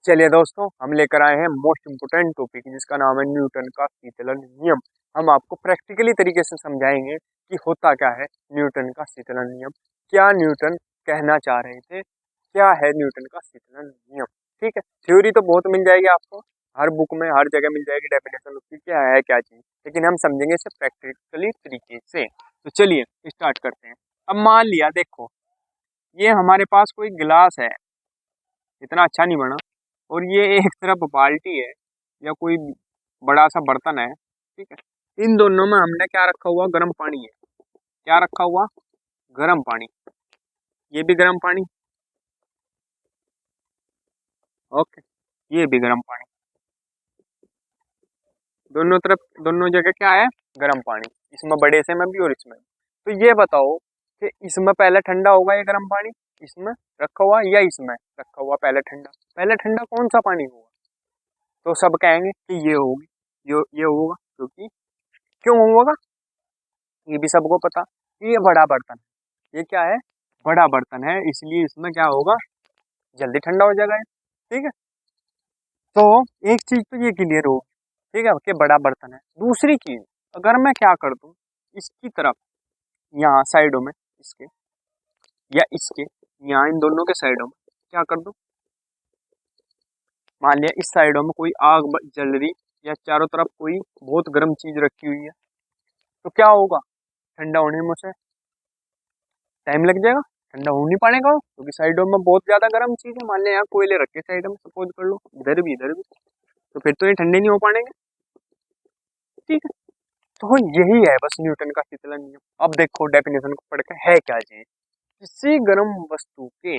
चलिए दोस्तों, हम लेकर आए हैं मोस्ट इम्पोर्टेंट टॉपिक जिसका नाम है न्यूटन का शीतलन नियम। हम आपको प्रैक्टिकली तरीके से समझाएंगे कि होता क्या है न्यूटन का शीतलन नियम, क्या न्यूटन कहना चाह रहे थे, क्या है न्यूटन का शीतलन नियम। ठीक है, थ्योरी तो बहुत मिल जाएगी आपको, हर बुक में हर जगह मिल जाएगी डेफिनेशन उसकी क्या है क्या चीज़, लेकिन हम समझेंगे इसे प्रैक्टिकली तरीके से। तो चलिए स्टार्ट करते हैं। अब मान लिया, देखो ये हमारे पास कोई गिलास है, इतना अच्छा नहीं बना, और ये एक तरफ बाल्टी है या कोई बड़ा सा बर्तन है। ठीक है, इन दोनों में हमने क्या रखा हुआ, गर्म पानी है। क्या रखा हुआ, गर्म पानी। ये भी गर्म पानी, ओके, ये भी गर्म पानी। दोनों तरफ, दोनों जगह क्या है, गर्म पानी, इसमें बड़े से में भी और इसमें भी। तो ये बताओ कि इसमें पहले ठंडा होगा ये गर्म पानी, इसमें रखा हुआ, या इसमें रखा हुआ पहले ठंडा। पहले ठंडा कौन सा पानी होगा? तो सब कहेंगे कि ये होगी, ये होगा, क्योंकि क्यों होगा, ये भी सबको पता, ये बड़ा बर्तन है। ये क्या है, बड़ा बर्तन है, इसलिए इसमें क्या होगा, जल्दी ठंडा हो जाएगा ये। ठीक है, तो एक चीज तो ये क्लियर हो, ठीक है, कि बड़ा बर्तन है। दूसरी चीज, अगर मैं क्या कर दूं, इसकी तरफ, यहाँ साइडों में इसके, या इसके यहाँ इन दोनों के साइडों में क्या कर दूं, मान लिया इस साइडों में कोई आग जल रही, या चारों तरफ कोई बहुत गर्म चीज रखी हुई है, तो क्या होगा, ठंडा होने में उसे टाइम लग जाएगा, ठंडा हो नहीं पाएगा वो, क्योंकि साइडों में बहुत ज्यादा गर्म चीज है। मान लिया यहाँ कोयले रखे साइड में, सपोज कर लो, इधर भी, तो फिर तो ये ठंडे नहीं हो पाएंगे। ठीक है, तो यही है बस न्यूटन का शीतलन नियम। अब देखो डेफिनेशन को पढ़ के है क्या चीज, किसी गर्म वस्तु के,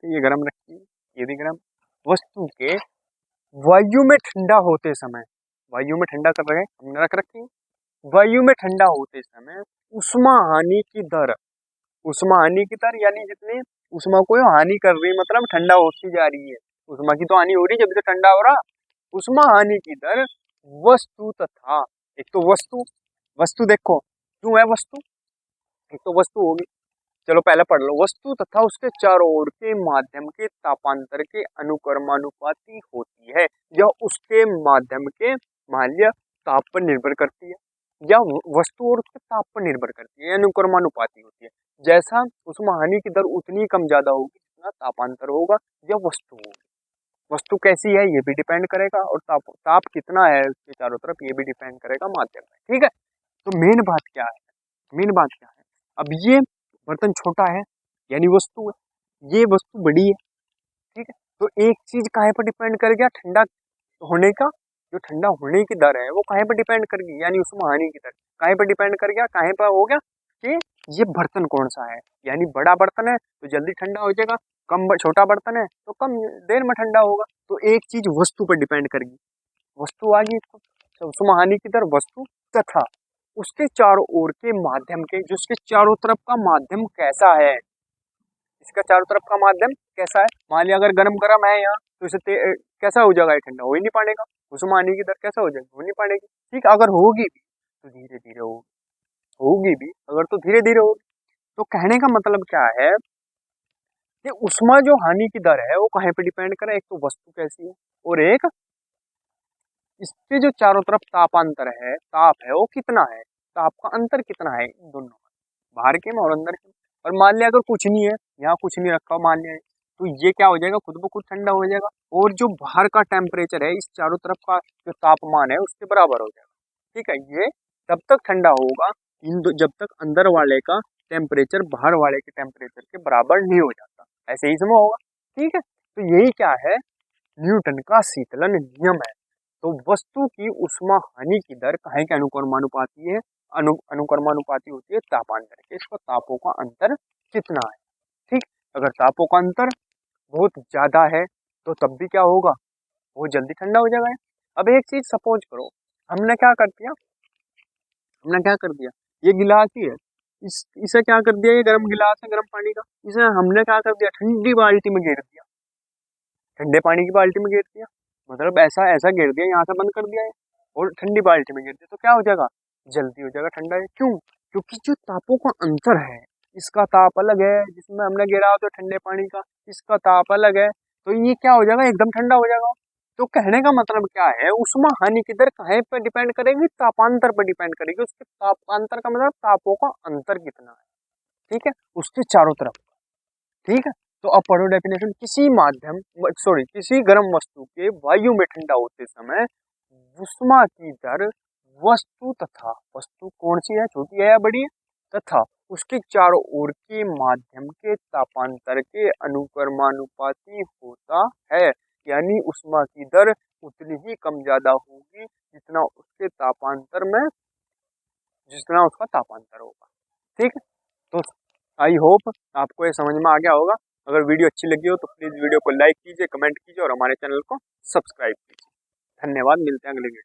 ये गर्म रखी है, ये भी गर्म वस्तु के वायु में ठंडा होते समय, वायु में ठंडा कर रहे हैं हमने रख रखी है, वायु में ठंडा होते समय उष्मा हानि की दर, उष्मा हानि की दर यानी जितनी उष्मा को हानि कर रही, मतलब ठंडा होती जा रही है, उष्मा की तो हानि हो रही जब से ठंडा हो रहा। उष्मा हानि की दर वस्तु तथा, एक तो वस्तु, वस्तु देखो क्यों है वस्तु, एक तो वस्तु होगी, चलो पहले पढ़ लो, वस्तु तथा उसके चारों ओर के माध्यम के तापांतर के अनुक्रमानुपाती होती है, या उसके माध्यम के माल्य ताप पर निर्भर करती है, या वस्तु और उसके ताप पर निर्भर करती है, अनुक्रमानुपाती होती है। जैसा उसमें हानि की दर उतनी कम ज्यादा होगी जितना तापांतर होगा, या वस्तु होगी। वस्तु कैसी है ये भी डिपेंड करेगा, और ताप कितना है उसके चारों तरफ ये भी डिपेंड करेगा माध्यम में। ठीक है, तो मेन बात क्या है, मेन बात क्या है, अब ये बर्तन छोटा है यानी वस्तु है, ये वस्तु बड़ी है। ठीक है, तो एक चीज काहे पर डिपेंड कर गया, ठंडा होने का, जो ठंडा होने की दर है वो काहे पर डिपेंड कर गई, यानी उसमें हानि की दर काहे पर डिपेंड कर गया, काहे पर हो गया कि ये बर्तन कौन सा है, यानी बड़ा बर्तन है तो जल्दी ठंडा हो जाएगा, छोटा बर्तन है तो कम देर में ठंडा होगा। तो एक चीज वस्तु पर डिपेंड करेगी, वस्तु आ गई, तो उसमें हानि की दर वस्तु तथा उसके चारों ओर के माध्यम के, जो उसके चारों तरफ का माध्यम कैसा है, इसका चारों तरफ का माध्यम कैसा है। मान लिया अगर गरम गरम है यहाँ, तो इसे कैसा हो जाएगा, ये ठंडा हो ही नहीं पाएगा, उसमें आने की दर कैसा हो जाएगी, हो नहीं पाएगी। ठीक, अगर होगी भी तो धीरे धीरे होगी, होगी भी अगर तो धीरे धीरे होगी। तो कहने का मतलब क्या है कि उसमें जो हानि की दर है वो कहाँ पे डिपेंड करे, एक तो वस्तु कैसी है, और एक इसके जो चारों तरफ तापांतर है, ताप है वो कितना है, ताप का अंतर कितना है इन दोनों में, बाहर के में और अंदर के में। और मान लिया अगर कुछ नहीं है, यहाँ कुछ नहीं रखा मान लिया, तो ये क्या हो जाएगा, खुद ब खुद ठंडा हो जाएगा, और जो बाहर का टेम्परेचर है इस चारों तरफ का जो तापमान है उसके बराबर हो जाएगा। ठीक है, ये तब तक ठंडा होगा जब तक अंदर वाले का टेम्परेचर बाहर वाले के टेम्परेचर के बराबर नहीं हो जाता, ऐसे ही इसमें होगा। ठीक है, तो यही क्या है, न्यूटन का शीतलन नियम है। तो वस्तु की उष्मा हानि की दर काहे के अनुक्रमानुपाती है, अनुक्रमानुपाती होती है तापांतर के, इसका तापों का अंतर कितना है। ठीक, अगर तापों का अंतर बहुत ज्यादा है तो तब भी क्या होगा, बहुत जल्दी ठंडा हो जाएगा। अब एक चीज सपोज करो, हमने क्या कर दिया, हमने क्या कर दिया, ये गिलास ही है, इसे क्या कर दिया, ये गर्म गिलास है गर्म पानी का, इसे हमने क्या कर दिया, ठंडी बाल्टी में गिर दिया, ठंडे पानी की बाल्टी में गिर दिया, मतलब ऐसा ऐसा गिर दिया, यहाँ से बंद कर दिया है और ठंडी बाल्टी में गिर दिया, तो क्या हो जाएगा, जल्दी हो जाएगा ठंडा है। क्यों, क्योंकि जो तापों का अंतर है, इसका ताप अलग है जिसमें हमने गिरा हो तो ठंडे पानी का, इसका ताप अलग है, तो ये क्या हो जाएगा, एकदम ठंडा हो जाएगा। तो कहने का मतलब क्या है, उष्मा हानि की दर कहाँ पे डिपेंड करेगी, तापांतर पर डिपेंड करेगी। उसके तापांतर का मतलब तापों का अंतर कितना है, ठीक है, उसके चारों तरफ, ठीक है। तो अब पढ़ो डेफिनेशन, किसी माध्यम सॉरी किसी गर्म वस्तु के वायु में ठंडा होते समय उष्मा की दर वस्तु तथा वस्तु कौन सी है, छोटी है या बड़ी है, तथा उसके चारों ओर के माध्यम के तापांतर के अनुक्रमानुपाती होता है। यानी उष्मा की दर उतनी ही कम ज्यादा होगी जितना उसके तापांतर में, जितना उसका तापांतर होगा, ठीक है। तो आई होप आपको ये समझ में आ गया होगा। अगर वीडियो अच्छी लगी हो तो प्लीज वीडियो को लाइक कीजिए, कमेंट कीजिए और हमारे चैनल को सब्सक्राइब कीजिए। धन्यवाद, मिलते हैं अगले वीडियो।